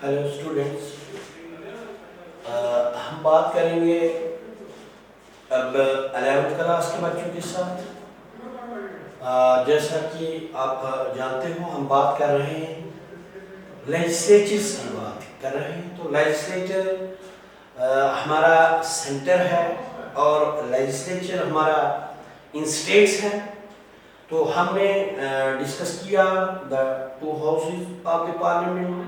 Hello students, हम बात करेंगे अब 11th क्लास के बच्चों के साथ। जैसा कि आप जानते हो, हम बात कर रहे हैं लेजिस्लेचर्स की बात कर रहे हैं। तो लेजिस्लेचर हमारा सेंटर है और लेजिस्लेचर हमारा इन स्टेट्स है। तो हमने डिस्कस किया the two houses of the parliament.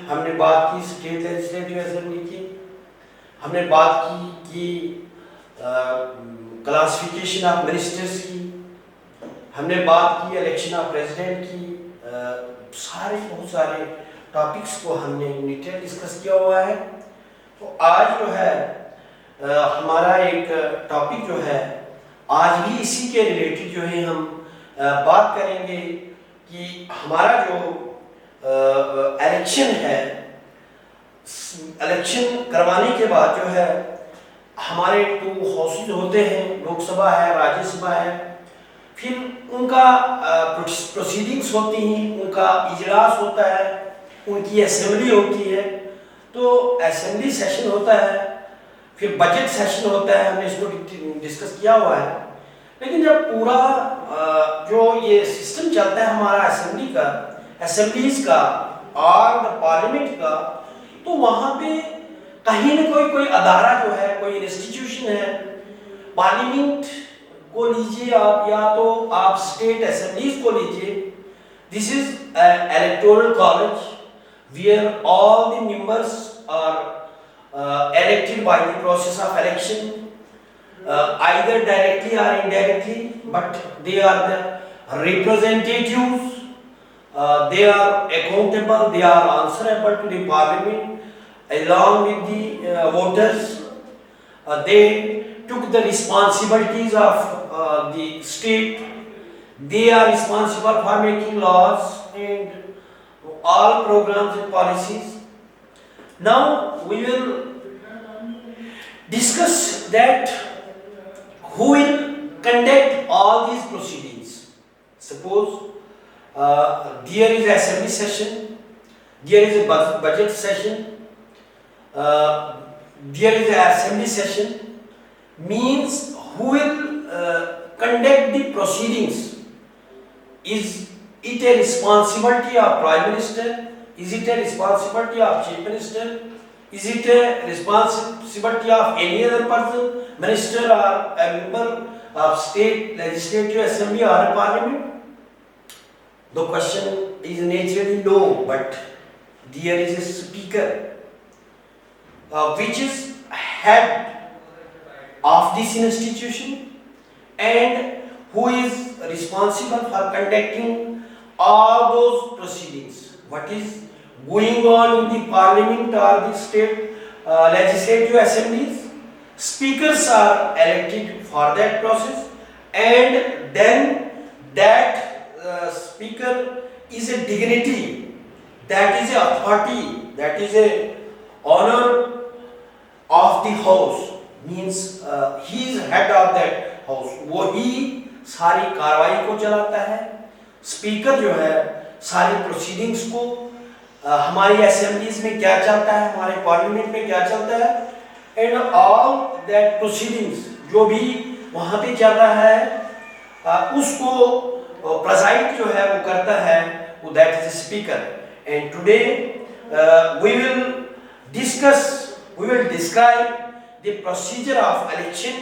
हमने बात की स्टेट लेजिस्लेटिव असेंबली की। हमने बात की कि क्लासिफिकेशन ऑफ मिनिस्टर्स की। हमने बात की इलेक्शन ऑफ प्रेसिडेंट की। बहुत सारे टॉपिक्स को हमने डिटेल डिस्कस किया हुआ है। तो आज जो है हमारा एक टॉपिक जो है, आज भी इसी के रिलेटेड जो है हम बात करेंगे कि हमारा जो इलेक्शन है, इलेक्शन करवाने के बाद जो है हमारे टू हाउसेज होते हैं, लोकसभा है, राज्यसभा है। फिर उनका प्रोसीडिंग्स होती हैं, उनका इजलास होता है, उनकी असेंबली होती है। तो असेंबली सेशन होता है, फिर बजट सेशन होता है। हमने इसको डिस्कस किया हुआ है। लेकिन जब पूरा जो ये सिस्टम चलता है हमारा असेंबली का, असेंबलीज का और पार्लियामेंट का, तो वहाँ पे कहीं न कोई अदारा जो है, कोई इंस्टीट्यूशन है। पार्लियामेंट को लीजिए आप, या तो आप स्टेट असेंबलीज को लीजिए। This is electoral college where all the members are elected by the process of election, either directly or indirectly, but they are the representatives. They are accountable, they are answerable to the parliament along with the voters. They took the responsibilities of the state. They are responsible for making laws and all programs and policies. Now we will discuss that who will conduct all these proceedings. Suppose there is assembly session, there is a budget session, there is an assembly session. Means who will conduct the proceedings? Is it a responsibility of Prime Minister? Is it a responsibility of Chief Minister? Is it a responsibility of any other person, minister or a member of state legislative assembly or a parliament? The question is naturally no, but there is a speaker which is head of this institution and who is responsible for conducting all those proceedings. What is going on in the parliament or the state legislative assemblies? Speakers are elected for that process, and then that speaker is a dignity, that is a authority, that is a honor of the house. Means he is head of that house. वो ही सारी कार्रवाई को चलाता है। Speaker जो है सारी proceedings को, हमारी असेंबलीज में क्या चलता है, हमारे पार्लियामेंट में क्या चलता है, एंड ऑल दैट प्रोसीडिंग्स जो भी वहाँ पे चल रहा है, उसको प्रेसाइड जो है वो करता है, वो that is speaker. And today we will describe the procedure of election,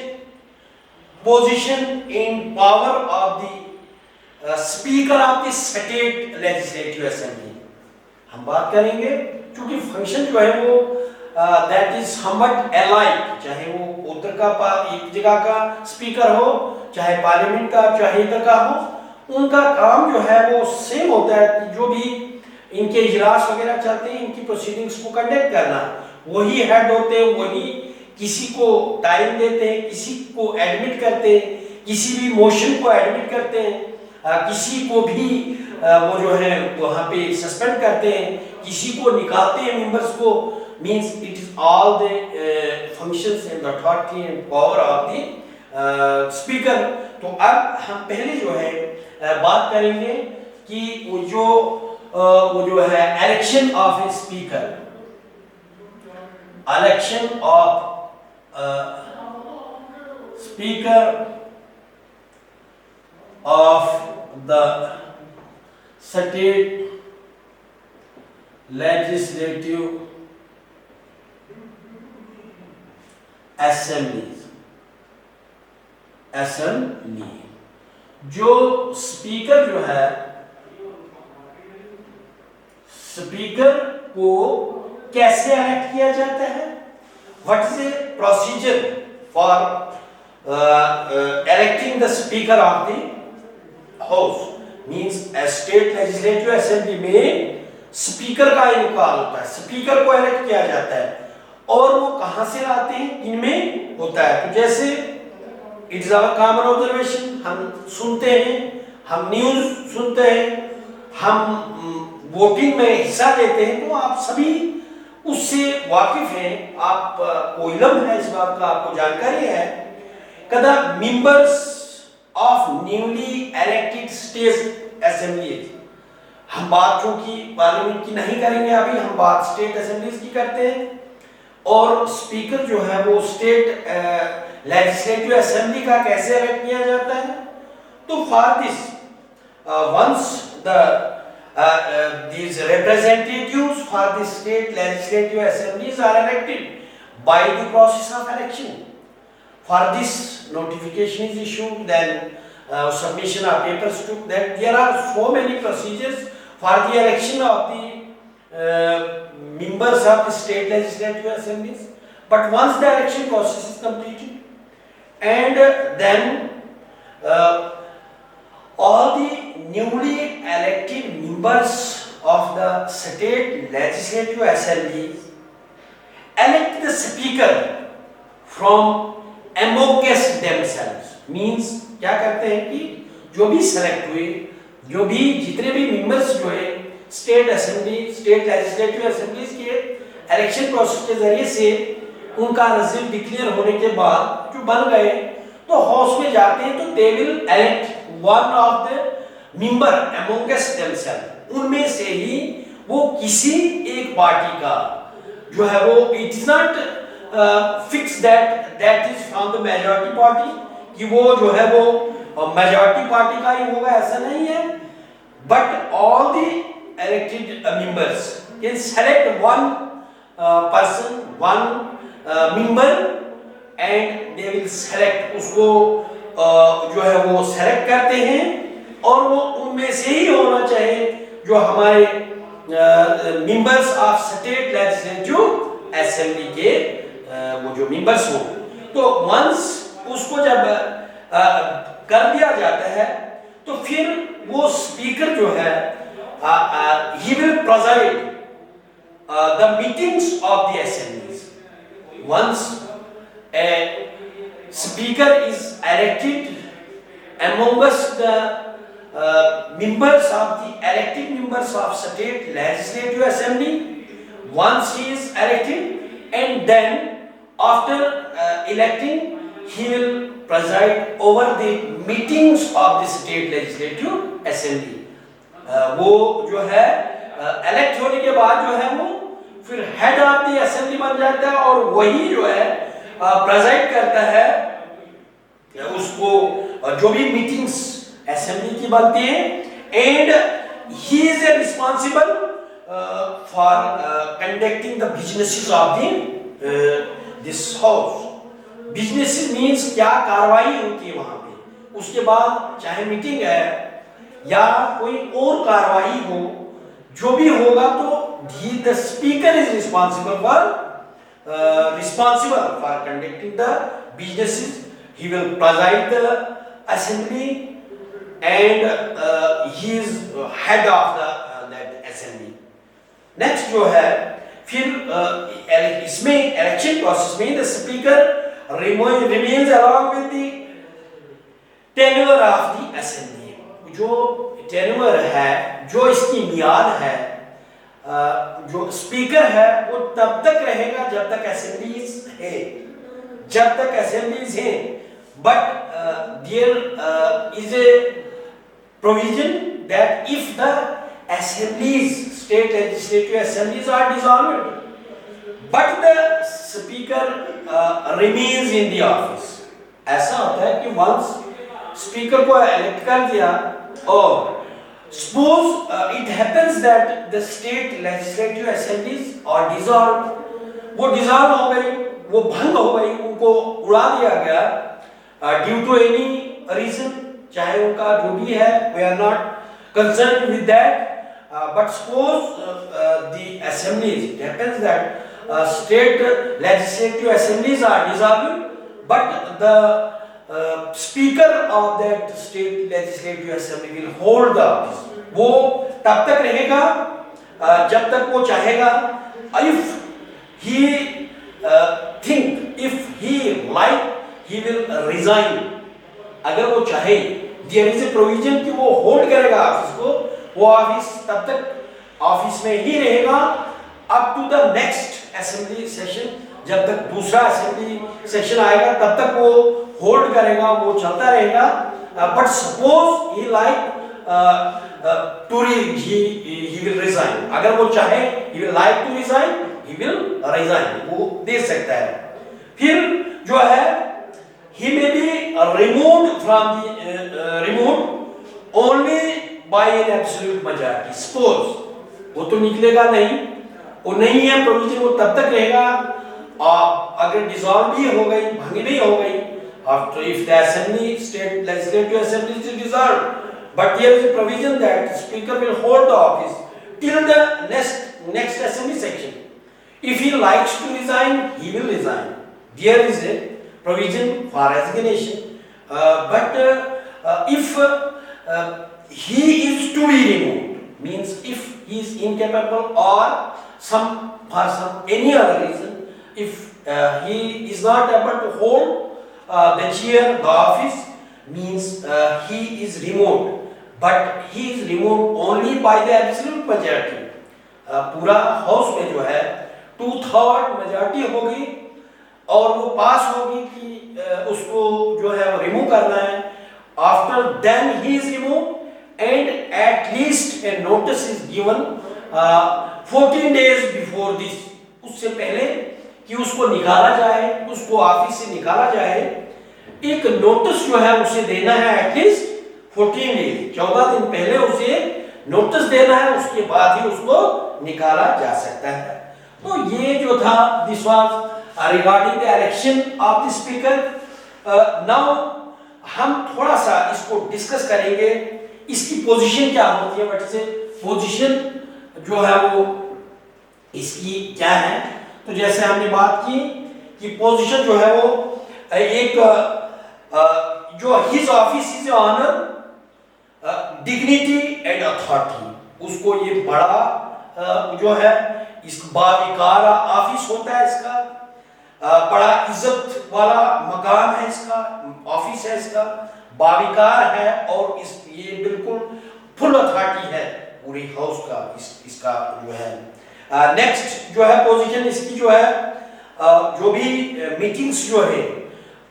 position in power of the speaker of the state legislative assembly. हम बात करेंगे क्योंकि फंक्शन जो है वो दैट इज समवट अलाइक, चाहे वो उधर का एक जगह का स्पीकर हो, चाहे पार्लियामेंट का, चाहे इधर का हो, उनका काम जो है वो सेम होता है। जो भी इनके इजलास वगैरह चलते हैं, इनकी प्रोसीडिंग्स को कंडक्ट करना, वही हेड होते हैं, वही किसी को टाइम देते हैं, किसी को एडमिट करते हैं, किसी भी मोशन को एडमिट करते हैं, किसी को भी वो जो है वहाँ पे सस्पेंड करते हैं, किसी को निकालते हैं मेंबर्स को। Means it is all the functions and authority and power of the speaker. तो अब हम पहले जो है बात करेंगे कि वो जो वो जो है election of a speaker, election of speaker of the state legislative assembly. जो स्पीकर जो है, स्पीकर को कैसे इलेक्ट किया जाता है, what is a procedure for electing the speaker of the house, means a state legislative assembly में speaker का इनकार होता है, स्पीकर को इलेक्ट किया जाता है। और वो कहां से लाते हैं, इनमें होता है। तो जैसे इट्स आवर कॉमन ऑब्जर्वेशन, हम सुनते हैं, हम न्यूज सुनते हैं, हम वोटिंग में हिस्सा लेते हैं, तो आप सभी उससे वाकिफ हैं, आपको इल्म है इस बात का, आपको जानकारी है। कदा members of newly elected state assemblies, हम बात चूंकि पार्लियामेंट की नहीं करेंगे अभी, हम बात स्टेट असेंबलीज की करते हैं। और स्पीकर जो है वो स्टेट लेजिस्लेटिव असेंबली का कैसे इलेक्ट किया जाता है, तो for this once these representatives for the state legislative assemblies are elected by the process of election. For this notification is issued, then submission of papers to that. There are so many procedures for the election of the members of the state legislative assemblies. But once the election process is completed, and then all the newly elected members of the state legislative assemblies elect the speaker from amongst themselves. Means क्या करते हैं कि जो भी select हुए, जो भी जितने भी मेंबर्स जो है state assembly, state legislative assemblies के इलेक्शन प्रोसेस के जरिए से उनका रिजल्ट डिक्लेयर होने के बाद जो बन गए, तो हाउस में जाते हैं, तो they will elect one of the member amongst themselves, उनमें से ही वो किसी एक पार्टी का जो है वो, it is not fix that is from the majority party, कि वो जो है वो मेजॉरिटी पार्टी का ही होगा, ऐसा नहीं है। But all the elected members can select one person, one member, and they will select, उसको जो है वो सेलेक्ट करते हैं, और वो उनमें से ही होना चाहिए जो हमारे members of state legislative assembly के वो जो मेंबर्स हो। तो वंस उसको जब कर दिया जाता है, तो फिर वो स्पीकर जो है he will preside the meetings of the assemblies. Once a speaker is elected amongst the members of the elected members of state legislative assembly, once he is elected, and then after electing he will preside over the meetings of the state legislative assembly. वो जो है elect होने के बाद जो है वो फिर head of the assembly बन जाता है, और वही जो है प्रेजाइड करता है उसको जो भी मीटिंग्स असेंबली की बनती है, and he is responsible for conducting the businesses of this house. Businesses means क्या कार्रवाई होती है वहां पे, उसके बाद चाहे मीटिंग है या कोई और कार्रवाई हो, जो भी होगा, तो the speaker is responsible for conducting the businesses. He will preside the assembly, and he is head of that assembly. Next जो है फिर इसमें election process में the speaker remains along with the tenure of the assembly. जो tenure है, जो इसकी मियाद है, जो स्पीकर है वो तब तक रहेगा जब तक असेंबलीज है, जब तक असेंबलीज है। But there is a provision that if the assemblies, state legislative assemblies are dissolved, but the speaker remains in the office. ऐसा होता है कि once speaker को elect कर दिया और suppose it happens that the state legislative assemblies are dissolved, वो dissolve हो गई, वो भंग हो गई, उनको उड़ा दिया गया due to any reason, चाहे उनका जो भी है, we are not concerned with that. But suppose the assemblies, it happens that state legislative assemblies are dissolved, but the speaker of that state legislative assembly will hold the office. वो तब तक रहेगा जब तक वो चाहेगा. If he think, if he like, he will resign. अगर वो चाहे, there is a provision कि वो होल्ड करेगा ऑफिस को, वो ऑफिस तब तक ऑफिस में ही रहेगा up to the next assembly session. जब तक दूसरा असेंबली सेशन आएगा तब तक वो होल्ड करेगा, वो चलता रहेगा. But suppose he like he will resign. अगर वो चाहे, he will like to resign, he will resign. वो दे सकता है. फिर जो है he may be removed from the removed only by an absolute majority. Suppose वो तो निकलेगा नहीं, वो नहीं है प्रोविजन, वो तब तक रहेगा अगर डिसॉल्व भी हो गई, भंग नहीं हो गई, after if the assembly, state legislative assembly is dissolved, but there is a provision that speaker will hold the office till the next assembly section. If he likes to resign, he will resign. There is a provision for resignation, but if he is to be removed, means if he is incapable or for some any other reason, if he is not able to hold the chair, the office, means he is removed, but he is removed only by the absolute majority. पूरा house में जो है 2/3 majority होगी और वो पास होगी कि उसको जो है वो रिमूव करना है. After then he is removed and at least a notice is given 14 days before this. उससे पहले कि उसको निकाला जाए, उसको ऑफिस से निकाला जाए, एक नोटिस जो है उसे देना है एटलीस्ट 14 डेज, 14 दिन पहले उसे नोटिस देना है, उसके बाद ही उसको निकाला जा सकता है. तो ये जो था, this was regarding the election of the speaker. Now हम थोड़ा सा इसको डिस्कस करेंगे, इसकी पोजीशन क्या होती है, व्हाट इज पोजीशन जो है वो इसकी क्या है. तो जैसे हमने बात की कि पोजीशन जो है वो एक जो his office is honour, dignity and authority, उसको ये बड़ा जो है इस बाविकार ऑफिस होता है, इसका बड़ा इज्जत वाला मकाम है, इसका ऑफिस है, इसका बाविकार है और इस ये बिल्कुल फुल अथॉरिटी है पूरी हाउस का, इसका जो है. नेक्स्ट जो है पोजीशन इसकी जो है, जो भी मीटिंग्स जो है,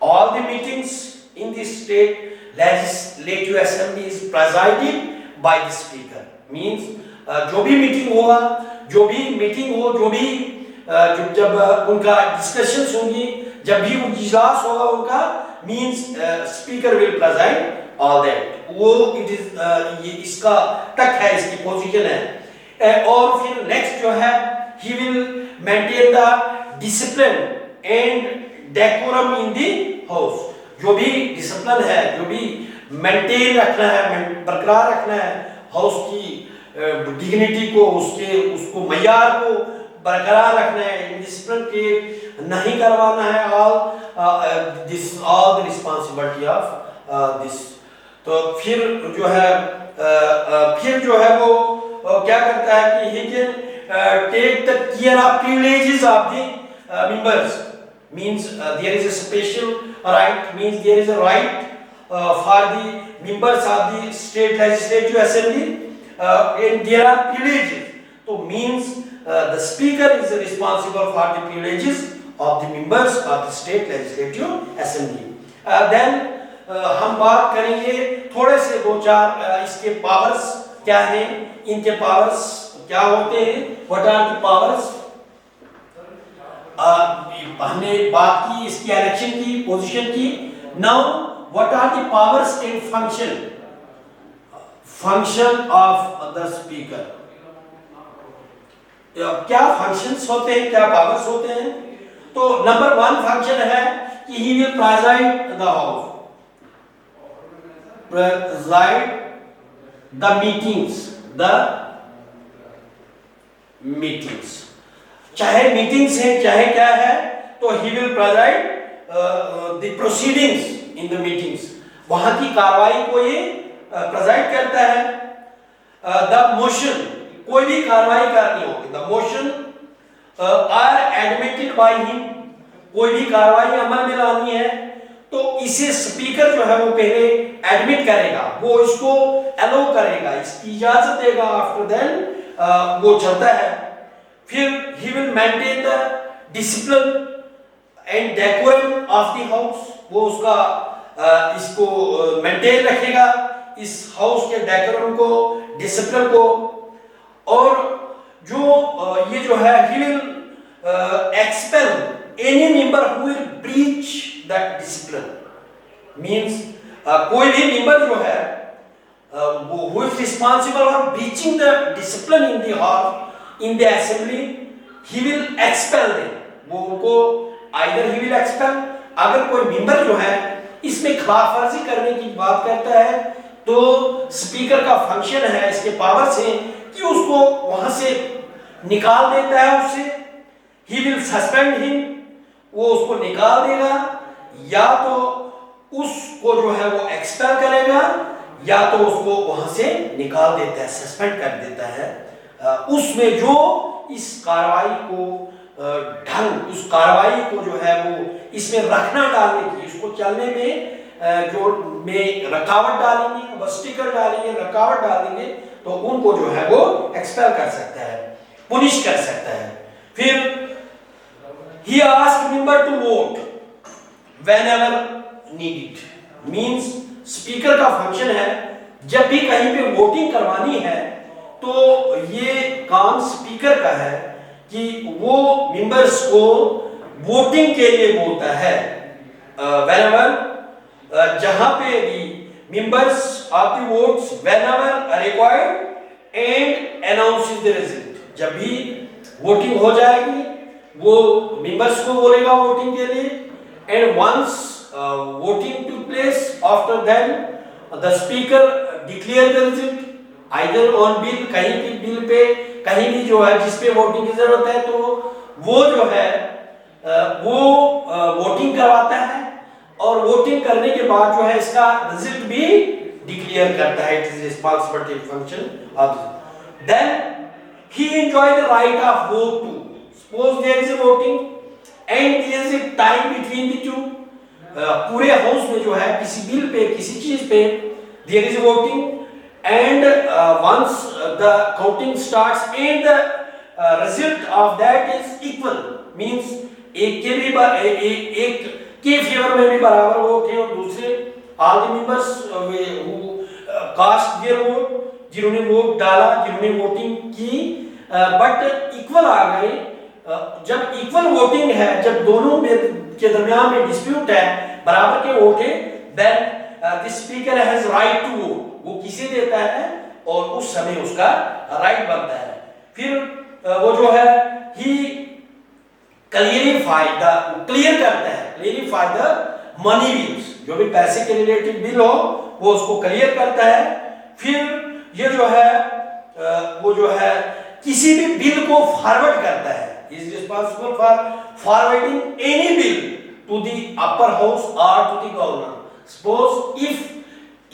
all the meetings in the state legislative assembly is presided by the speaker. Means जो भी मीटिंग होगा, जो भी मीटिंग हो, जो भी जब उनका डिस्कशंस होंगी, जब भी वो इजलास होगा उनका, means speaker will preside all that. वो इट इज ये इसका तक है, इसकी पोजीशन है. और फिर नेक्स्ट जो है, he will maintain the discipline and decorum in the house. जो भी डिसिप्लिन है, जो भी मेंटेन रखना है, बरकरार रखना है हाउस की डिग्निटी को, उसको मयार को बरकरार रखना है, डिसिप्लिन के नहीं करवाना है. All the responsibility of this. तो फिर जो है वो क्या करता है कि he can take the care of privileges of the members. Means there is a special right, means there is a right for the members of the state legislative assembly, and there are privileges. So means the speaker is responsible for the privileges of the members of the state legislative assembly. Then हम बात करेंगे थोड़े से 2-4 इसके powers क्या है, इनके powers क्या होते हैं, व्हाट आर द पावर्स। हमने बात की इसकी इलेक्शन की, पोजीशन की। Now what are the powers and function of the speaker. क्या फंक्शंस होते हैं, क्या पावर्स होते हैं। तो नंबर 1 फंक्शन है कि he will preside the house, preside the meetings, चाहे मीटिंग्स है चाहे क्या है, तो he will preside the proceedings in the meetings, वहां की कार्रवाई को ये प्रेजाइड करता है। द मोशन, कोई भी कार्रवाई करनी होगी, the motion are admitted by him, कोई भी कार्रवाई अमल में लानी है तो इसे स्पीकर जो है वो पहले एडमिट करेगा, वो इसको अलो करेगा, इसकी इजाजत देगा, आफ्टर देन वो चलता है। फिर he will maintain the discipline and decorum of the house, वो उसका इसको मेंटेन रखेगा, इस हाउस के डेकोरम को, डिसिप्लिन को। और जो ये जो है he will expel any member who will breach that discipline, means कोई भी मेंबर जो है वो who is responsible for breaching the discipline in the house, in the assembly, he will expel them, वो उनको आइदर ही विल एक्सपेल, अगर कोई member जो है इसमें खिलाफ वर्जी करने की बात करता है तो स्पीकर का फंक्शन है, इसके पावर्स हैं कि उसको वहां से निकाल देता है उससे। ही विल सस्पेंड हिम, वो उसको निकाल देगा, या तो उसको जो है वो एक्सपेल करेगा या तो उसको वहां से निकाल देता है, सस्पेंड कर देता है। उसमें जो इस कार्रवाई को ढंग, उस कार्रवाई को जो है वो इसमें रखना डालने की, इसको चलने में जो में रकावट डालेंगे, ऑब्स्टिकल डालेंगे, रकावट डालेंगे, तो उनको जो है वो एक्सपेल कर सकता है, पुनिश कर सकता है। फिर he asked member to vote whenever needed, means speaker का फंक्शन है जब भी कहीं पे वोटिंग करवानी है तो ये काम स्पीकर का है कि वो मेंबर्स को वोटिंग के लिए बोलता है। whenever जहां पे भी members of the votes whenever required and announces the result, जब भी वोटिंग हो जाएगी वो मेंबर्स को बोलेगा वोटिंग के लिए, and once voting took place, after then the speaker declare the result either on bill, कहीं भी बिल पे कहीं भी जो है जिस पे वोटिंग की जरूरत है तो वो जो है वो वोटिंग करवाता है, और वोटिंग करने के बाद जो है इसका रिजल्ट भी डिक्लेयर करता है। It is responsibility function of then he enjoy the right of vote to, suppose there is a voting and there is a time between the two, पूरे हाउस में जो है किसी बिल पे किसी चीज पे there is a voting and once the counting starts and the result of that is equal, means एक के भी एक के फेवर में भी बराबर वोट है और दूसरे all the members who cast their vote, जिन्होंने वोट डाला, जिन्होंने वोटिंग की, बट इक्वल आ गए। जब इक्वल वोटिंग है, जब दोनों में के दरमियान में डिस्प्यूट है, बराबर के वोट है, then the speaker has right to vote, वो किसे देता है और उस समय उसका राइट बनता है। फिर वो जो है ही क्लियर करता है, क्लियरिफाई द मनी बिल्स, जो भी पैसे के रिलेटेड बिल हो वो उसको क्लियर करता है। फिर ये जो है वो जो है किसी भी बिल को फॉरवर्ड करता है, is responsible for forwarding any bill to the upper house और to the governor. Suppose if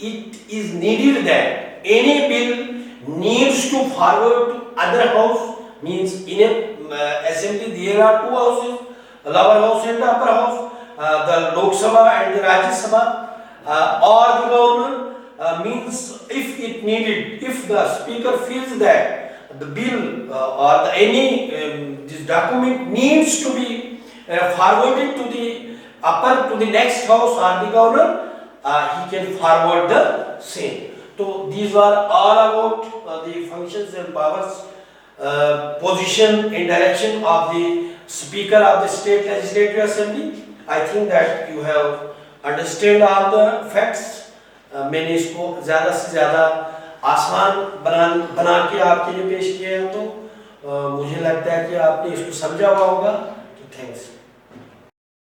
it is needed that any bill needs to forward to other house, means in a assembly there are two houses, lower house and the upper house, the Lok Sabha and the Rajya Sabha, or the governor, means if it needed, if the speaker feels that the bill or the any this document needs to be forwarded to the upper, to the next house or the governor, he can forward the same। तो these were all about the functions and powers, position and direction of the Speaker of the State Legislative Assembly. I think that you have understand all the facts. मैंने इसको ज़्यादा से ज़्यादा आसान बना के आपके लिए पेश किया है, तो मुझे लगता है कि आपने इसको समझा हुआ होगा। तो थैंक्स।